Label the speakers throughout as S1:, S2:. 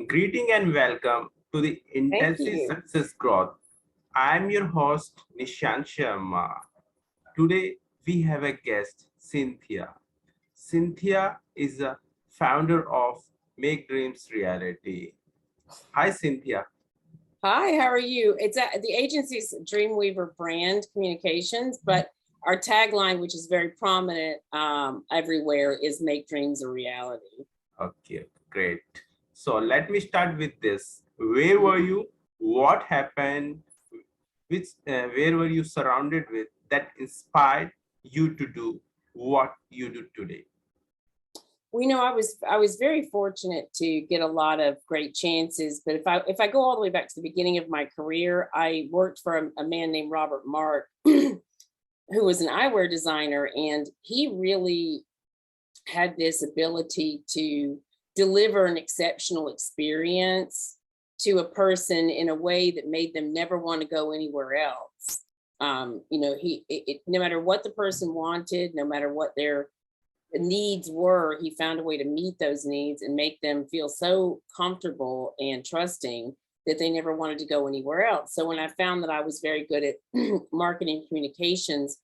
S1: Greeting and welcome to the
S2: Thank
S1: Intensive
S2: you.
S1: Success Growth. I am your host, Nishant Sharma. Today, we have a guest, Cynthia. Cynthia is a founder of Make Dreams Reality. Hi, Cynthia.
S2: Hi, how are you? It's the agency's Dreamweaver brand communications, but our tagline, which is very prominent everywhere, is "Make dreams a reality."
S1: Okay, great. So let me start with this. Where were you? What happened? Where were you surrounded with that inspired you to do what you do today?
S2: We know I was very fortunate to get a lot of great chances, but if I go all the way back to the beginning of my career, I worked for a man named Robert Mark, who was an eyewear designer, and he really had this ability to deliver an exceptional experience to a person in a way that made them never want to go anywhere else. No matter what the person wanted, no matter what their needs were, he found a way to meet those needs and make them feel so comfortable and trusting that they never wanted to go anywhere else. So when I found that I was very good at marketing communications,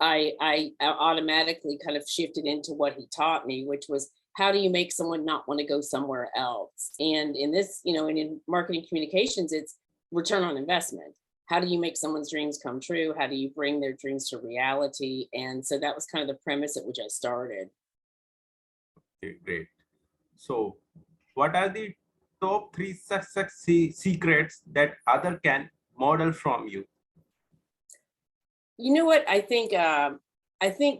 S2: I automatically kind of shifted into what he taught me, which was how do you make someone not want to go somewhere else? And in this, and in marketing communications, it's return on investment. How do you make someone's dreams come true? How do you bring their dreams to reality? And so that was kind of the premise at which I started.
S1: Okay, great. So, what are the top three success secrets that other can model from you?
S2: You know what? I think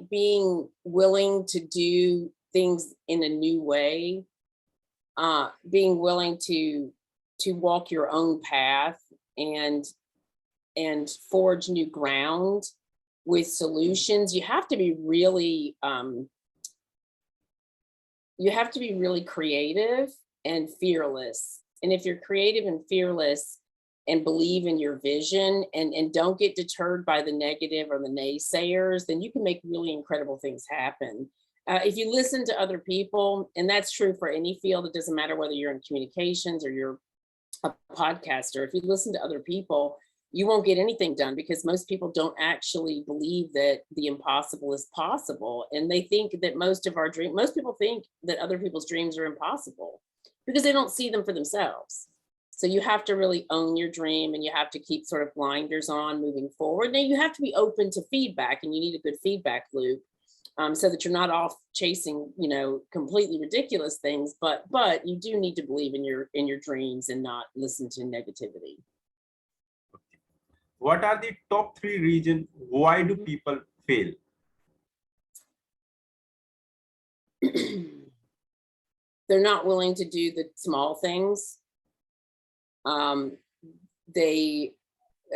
S2: being willing to do things in a new way, being willing to walk your own path and forge new ground with solutions. You have to be really creative and fearless. And if you're creative and fearless and believe in your vision and don't get deterred by the negative or the naysayers, then you can make really incredible things happen. If you listen to other people, and that's true for any field, it doesn't matter whether you're in communications or you're a podcaster, if you listen to other people, you won't get anything done because most people don't actually believe that the impossible is possible. And they think that most people think that other people's dreams are impossible because they don't see them for themselves. So you have to really own your dream and you have to keep sort of blinders on moving forward. Now you have to be open to feedback and you need a good feedback loop, so that you're not off chasing, completely ridiculous things. But you do need to believe in your dreams and not listen to negativity.
S1: What are the top three reasons why do people fail?
S2: They're not willing to do the small things. They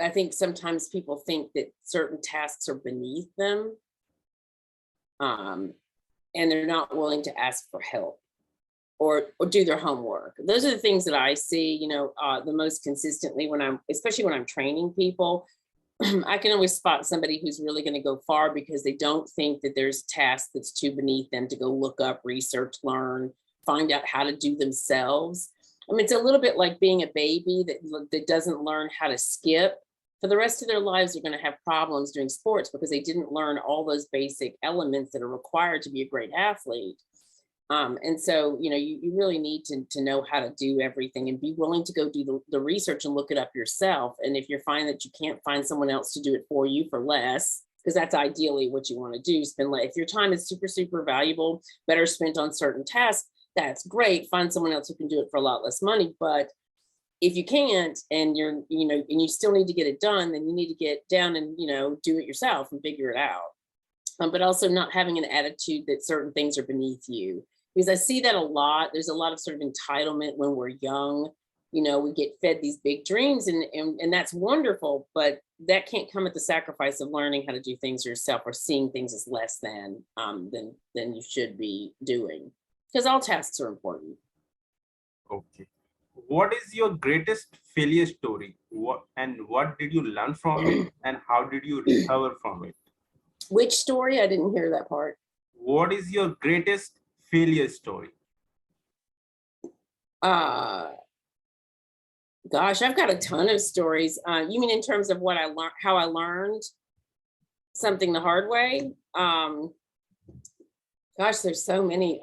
S2: I think sometimes people think that certain tasks are beneath them, um, and they're not willing to ask for help or do their homework. Those are the things that I see, the most consistently especially when I'm training people. I can always spot somebody who's really going to go far because they don't think that there's a task that's too beneath them to go look up, research, learn, find out how to do themselves. I mean, it's a little bit like being a baby that doesn't learn how to skip. For the rest of their lives, they're going to have problems doing sports because they didn't learn all those basic elements that are required to be a great athlete. And so, you really need to know how to do everything and be willing to go do the research and look it up yourself. And if you're finding that you can't find someone else to do it for you for less, because that's ideally what you want to do, if your time is super, super valuable, better spent on certain tasks, that's great. Find someone else who can do it for a lot less money. But if you can't and and you still need to get it done, then you need to get down and, do it yourself and figure it out. But also not having an attitude that certain things are beneath you, because I see that a lot. There's a lot of sort of entitlement when we're young. We get fed these big dreams and that's wonderful, but that can't come at the sacrifice of learning how to do things yourself or seeing things as less than you should be doing, because all tasks are important.
S1: Okay. What is your greatest failure story? What did you learn from it and how did you recover from it?
S2: Which story? I didn't hear that part.
S1: What is your greatest failure story?
S2: Uh, Gosh, I've got a ton of stories. You mean in terms of what I learned, how I learned something the hard way? Gosh, there's so many.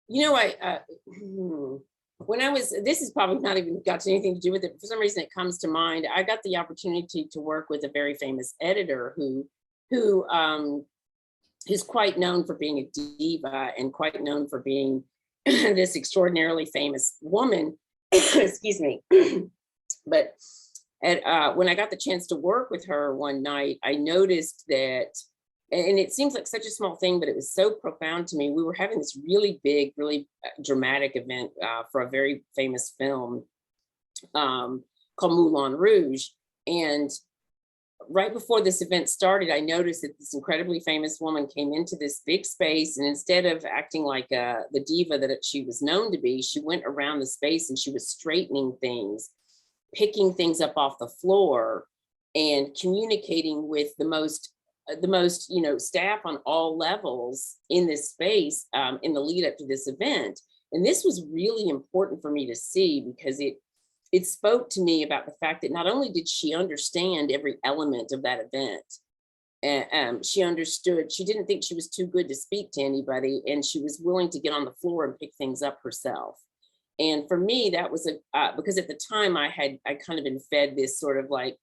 S2: You know, when I was, this is probably not even got anything to do with it. For some reason, it comes to mind. I got the opportunity to work with a very famous editor who is quite known for being a diva and quite known for being this extraordinarily famous woman. Excuse me. But when I got the chance to work with her one night, I noticed that, and it seems like such a small thing, but it was so profound to me. We were having this really big, really dramatic event for a very famous film called Moulin Rouge. And right before this event started, I noticed that this incredibly famous woman came into this big space, and instead of acting like the diva that she was known to be, she went around the space and she was straightening things, picking things up off the floor, and communicating with the most staff on all levels in this space in the lead up to this event. And this was really important for me to see, because it spoke to me about the fact that not only did she understand every element of that event, and she understood, she didn't think she was too good to speak to anybody, and she was willing to get on the floor and pick things up herself. And for me, that was because at the time I kind of been fed this sort of like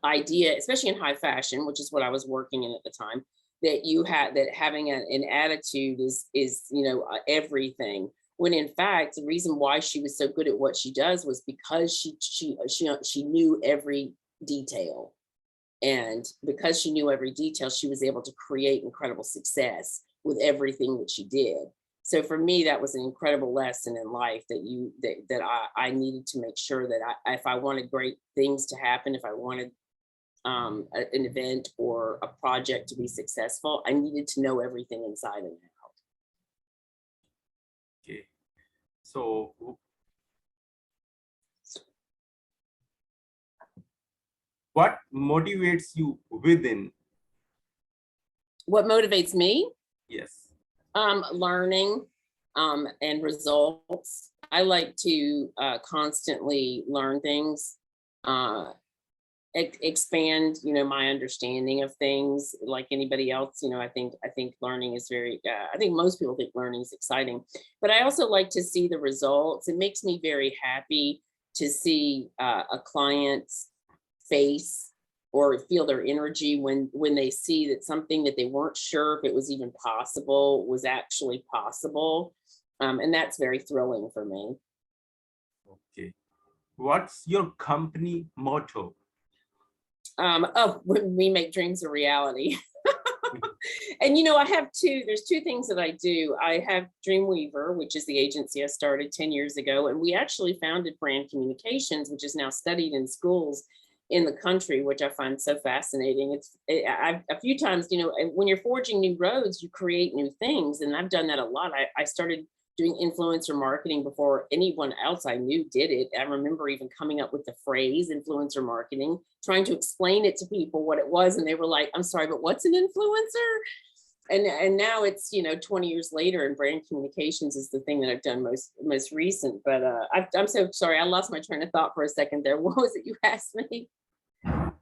S2: idea, especially in high fashion, which is what I was working in at the time, that having an attitude is everything. When in fact, the reason why she was so good at what she does was because she knew every detail. And because she knew every detail, she was able to create incredible success with everything that she did. So for me, that was an incredible lesson in life that I needed to make sure that if I wanted great things to happen, if I wanted an event or a project to be successful, I needed to know everything inside and out.
S1: Okay. So what motivates you within?
S2: What motivates me?
S1: Yes.
S2: Learning and results. I like to constantly learn things, expand, my understanding of things like anybody else. I think learning is very, I think most people think learning is exciting, but I also like to see the results. It makes me very happy to see a client's face or feel their energy when they see that something that they weren't sure if it was even possible was actually possible. And that's very thrilling for me.
S1: Okay. What's your company motto?
S2: We make dreams a reality. And I have there's two things that I do. I have Dreamweaver, which is the agency I started 10 years ago. And we actually founded brand communications, which is now studied in schools in the country, which I find so fascinating. I've a few times, when you're forging new roads, you create new things. And I've done that a lot. I started doing influencer marketing before anyone else I knew did it. I remember even coming up with the phrase influencer marketing, trying to explain it to people what it was. And they were like, I'm sorry, but what's an influencer? And now it's 20 years later, and brand communications is the thing that I've done most recent. But I'm so sorry, I lost my train of thought for a second there. What was it you asked me?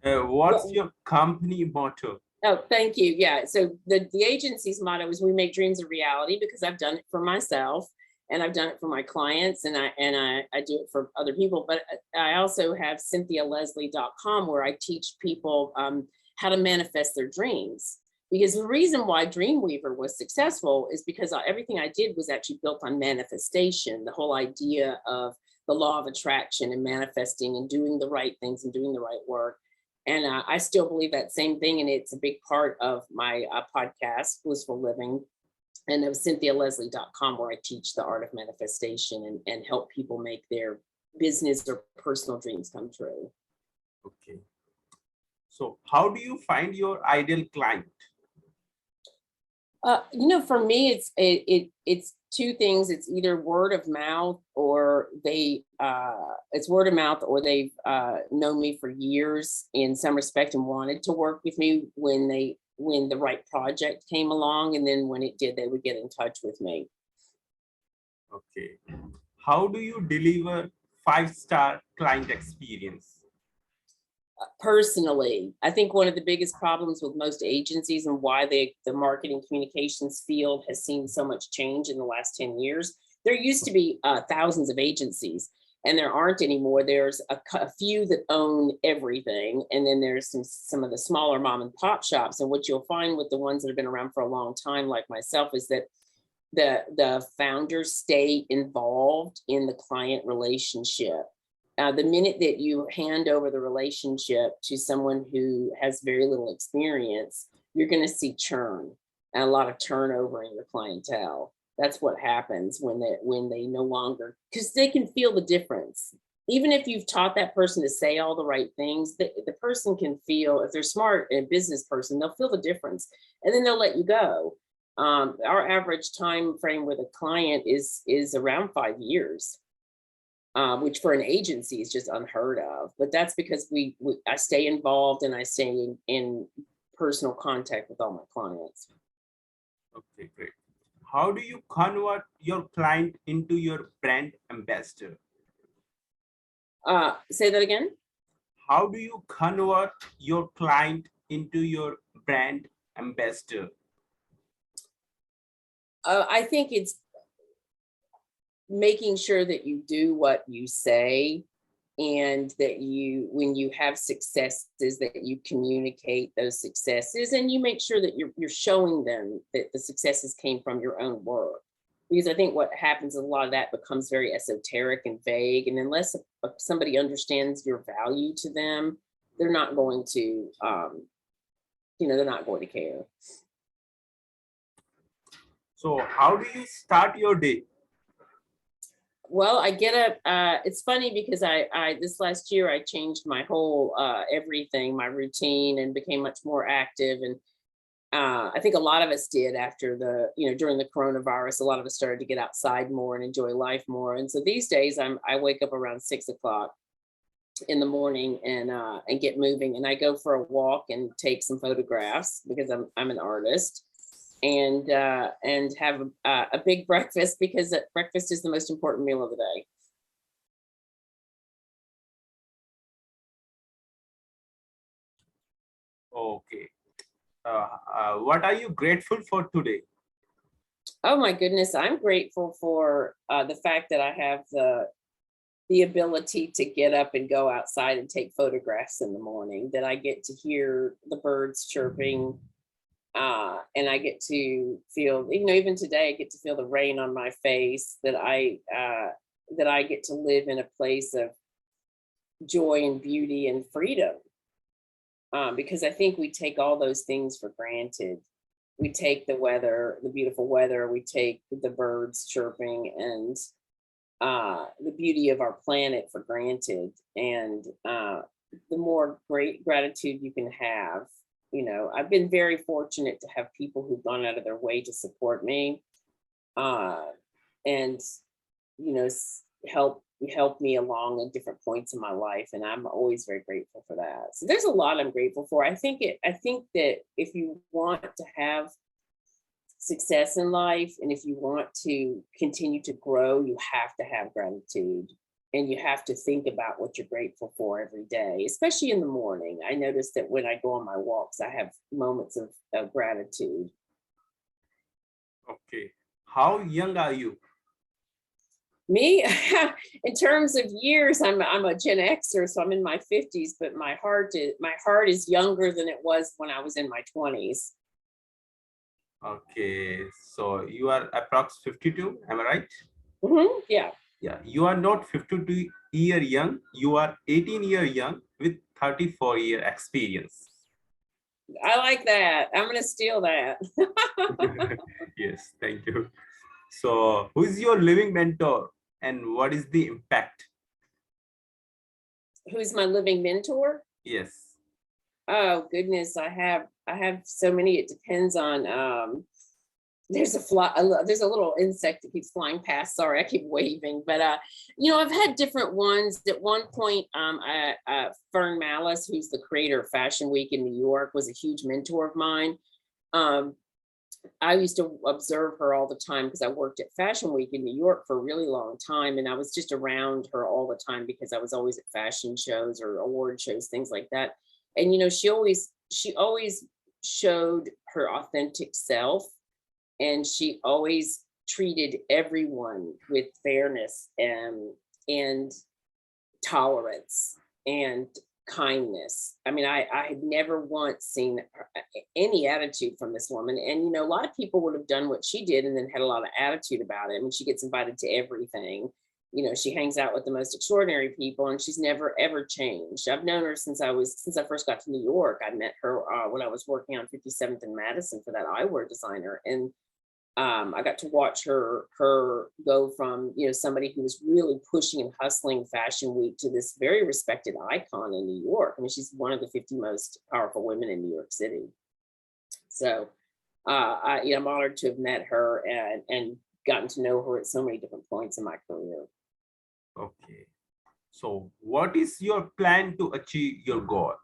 S1: What's your company motto?
S2: Oh, thank you. Yeah, so the agency's motto is we make dreams a reality, because I've done it for myself and I've done it for my clients, and I do it for other people. But I also have CynthiaEliott.com, where I teach people how to manifest their dreams. Because the reason why Dreamweaver was successful is because everything I did was actually built on manifestation, the whole idea of the law of attraction and manifesting and doing the right things and doing the right work. And I still believe that same thing. And it's a big part of my podcast, Blissful Living, and of CynthiaEliott.com, where I teach the art of manifestation and help people make their business or personal dreams come true.
S1: Okay. So how do you find your ideal client?
S2: For me, it's two things. It's either word of mouth, or it's word of mouth, or they've known me for years in some respect and wanted to work with me when the right project came along, and then when it did, they would get in touch with me.
S1: Okay. How do you deliver five-star client experience?
S2: Personally, I think one of the biggest problems with most agencies and why the marketing communications field has seen so much change in the last 10 years. There used to be thousands of agencies, and there aren't anymore. There's a few that own everything, and then there's some of the smaller mom and pop shops. And what you'll find with the ones that have been around for a long time, like myself, is that the founders stay involved in the client relationship. The minute that you hand over the relationship to someone who has very little experience, you're going to see churn and a lot of turnover in your clientele. That's what happens when they no longer, because they can feel the difference. Even if you've taught that person to say all the right things, the person can feel, if they're smart and a business person, they'll feel the difference, and then they'll let you go. Our average time frame with a client is around 5 years, which for an agency is just unheard of. But that's because I stay involved and I stay in personal contact with all my clients.
S1: Okay, great. How do you convert your client into your brand ambassador?
S2: Say that again.
S1: How do you convert your client into your brand ambassador?
S2: I think it's making sure that you do what you say, and that when you have successes, that you communicate those successes, and you make sure that you're showing them that the successes came from your own work. Because I think what happens, a lot of that becomes very esoteric and vague, and unless somebody understands your value to them, they're not going to they're not going to care.
S1: So how do you start your day?
S2: Well, I get up. It's funny because I this last year I changed my whole everything, my routine, and became much more active. And I think a lot of us did after during the coronavirus. A lot of us started to get outside more and enjoy life more. And so these days I wake up around 6 o'clock in the morning and get moving. And I go for a walk and take some photographs because I'm an artist. And have a big breakfast, because breakfast is the most important meal of the day.
S1: Okay. What are you grateful for today?
S2: Oh my goodness, I'm grateful for the fact that I have the ability to get up and go outside and take photographs in the morning, that I get to hear the birds chirping. And I get to feel, even today, I get to feel the rain on my face, that I get to live in a place of joy and beauty and freedom. Because I think we take all those things for granted. We take the weather, the beautiful weather, we take the birds chirping and the beauty of our planet for granted. And the more gratitude you can have, I've been very fortunate to have people who've gone out of their way to support me, and help me along at different points in my life, and I'm always very grateful for that. So there's a lot I'm grateful for. I think that if you want to have success in life, and if you want to continue to grow, you have to have gratitude. And you have to think about what you're grateful for every day, especially in the morning. I notice that when I go on my walks, I have moments of gratitude.
S1: Okay. How young are you?
S2: Me, in terms of years, I'm a Gen Xer, so I'm in my 50s, but my heart is younger than it was when I was in my 20s.
S1: Okay. So you are approx 52, am I right?
S2: Mm-hmm. Yeah.
S1: Yeah, you are not 52-year young, you are 18-year young with 34-year experience.
S2: I like that. I'm going to steal that.
S1: Yes, thank you. So who is your living mentor and what is the impact?
S2: Who's my living mentor?
S1: Yes.
S2: Oh goodness, I have so many. It depends on there's a little insect that keeps flying past. Sorry, I keep waving, but I've had different ones. At one point, Fern Malice, who's the creator of Fashion Week in New York, was a huge mentor of mine. I used to observe her all the time because I worked at Fashion Week in New York for a really long time. And I was just around her all the time because I was always at fashion shows or award shows, things like that. And, she always showed her authentic self, and she always treated everyone with fairness and tolerance and kindness. I mean, I had never once seen any attitude from this woman. And, a lot of people would have done what she did and then had a lot of attitude about it. I mean, she gets invited to everything. She hangs out with the most extraordinary people, and she's never ever changed. I've known her since I first got to New York. I met her when I was working on 57th and Madison for that eyewear designer. And I got to watch her go from somebody who was really pushing and hustling Fashion Week to this very respected icon in New York. I mean, she's one of the 50 most powerful women in New York City. So I'm honored to have met her and gotten to know her at so many different points in my career.
S1: Okay. So what is your plan to achieve your goal?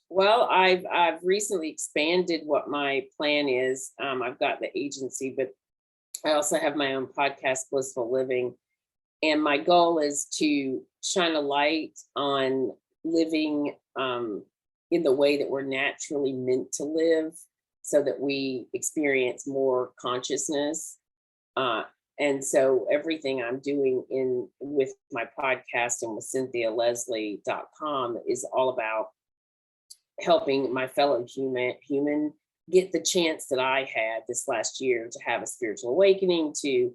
S2: Well, I've recently expanded what my plan is. I've got the agency, but I also have my own podcast, Blissful Living. And my goal is to shine a light on living in the way that we're naturally meant to live, so that we experience more consciousness. And so everything I'm doing with my podcast and with CynthiaEliott.com is all about helping my fellow human get the chance that I had this last year to have a spiritual awakening, to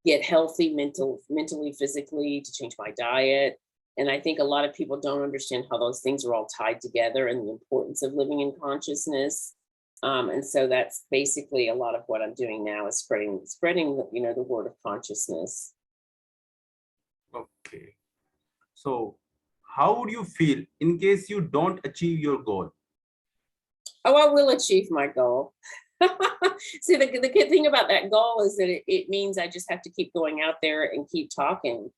S2: get healthy mentally, physically, to change my diet. And I think a lot of people don't understand how those things are all tied together and the importance of living in consciousness. And so that's basically a lot of what I'm doing now, is spreading the word of consciousness.
S1: Okay. So how would you feel in case you don't achieve your goal?
S2: Oh, I will achieve my goal. See, the good thing about that goal is that it means I just have to keep going out there and keep talking.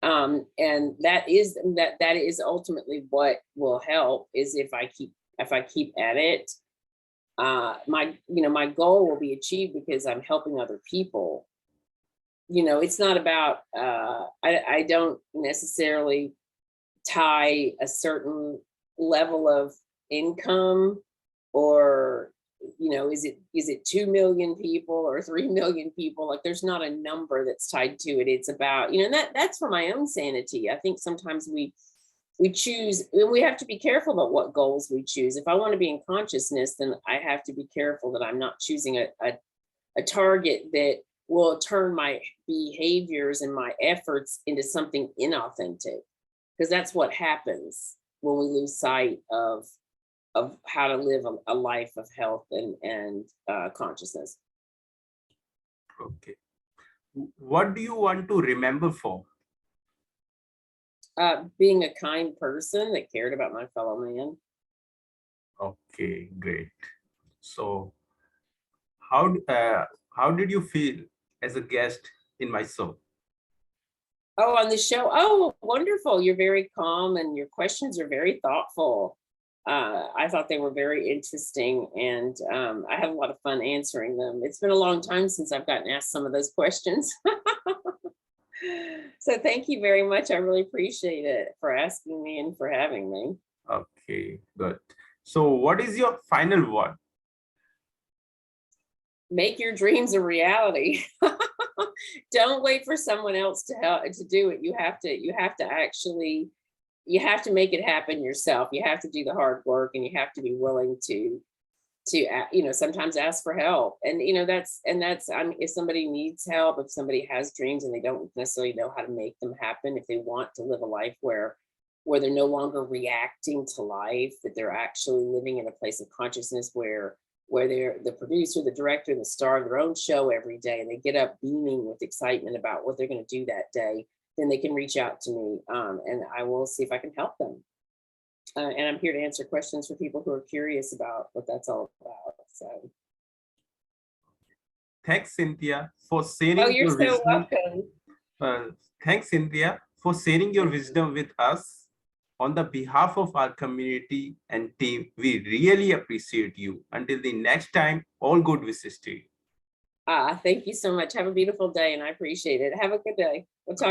S2: And that is ultimately what will help, is if I keep at it. My goal will be achieved because I'm helping other people. It's not about I don't necessarily tie a certain level of income, or is it 2 million people or 3 million people? Like, there's not a number that's tied to it. It's about, and that's for my own sanity. I think sometimes we choose, and we have to be careful about what goals we choose. If I want to be in consciousness, then I have to be careful that I'm not choosing a target that will turn my behaviors and my efforts into something inauthentic, because that's what happens when we lose sight of how to live a life of health and consciousness.
S1: Okay. What do you want to remember for?
S2: Being a kind person that cared about my fellow man.
S1: Okay, great. So how did you feel as a guest in my show?
S2: Oh, on the show. Oh, wonderful. You're very calm and your questions are very thoughtful. I thought they were very interesting, and I had a lot of fun answering them. It's been a long time since I've gotten asked some of those questions. So thank you very much. I really appreciate it for asking me and for having me.
S1: Okay, good. So what is your final word?
S2: Make your dreams a reality. Don't wait for someone else to help to do it. You have to make it happen yourself. You have to do the hard work, and you have to be willing to sometimes ask for help. And that's I mean, if somebody needs help, if somebody has dreams and they don't necessarily know how to make them happen, if they want to live a life where they're no longer reacting to life, that they're actually living in a place of consciousness where they're the producer, the director, the star of their own show every day, and they get up beaming with excitement about what they're going to do that day, then they can reach out to me, and I will see if I can help them. And I'm here to answer questions for people who are curious about what that's all about. So,
S1: thanks, Cynthia, for sharing
S2: oh, you're
S1: your
S2: so
S1: wisdom.
S2: welcome.
S1: Thanks, Cynthia, for sharing your wisdom with us. On the behalf of our community and team, we really appreciate you. Until the next time, all good wishes to you.
S2: Thank you so much. Have a beautiful day, and I appreciate it. Have a good day. We'll talk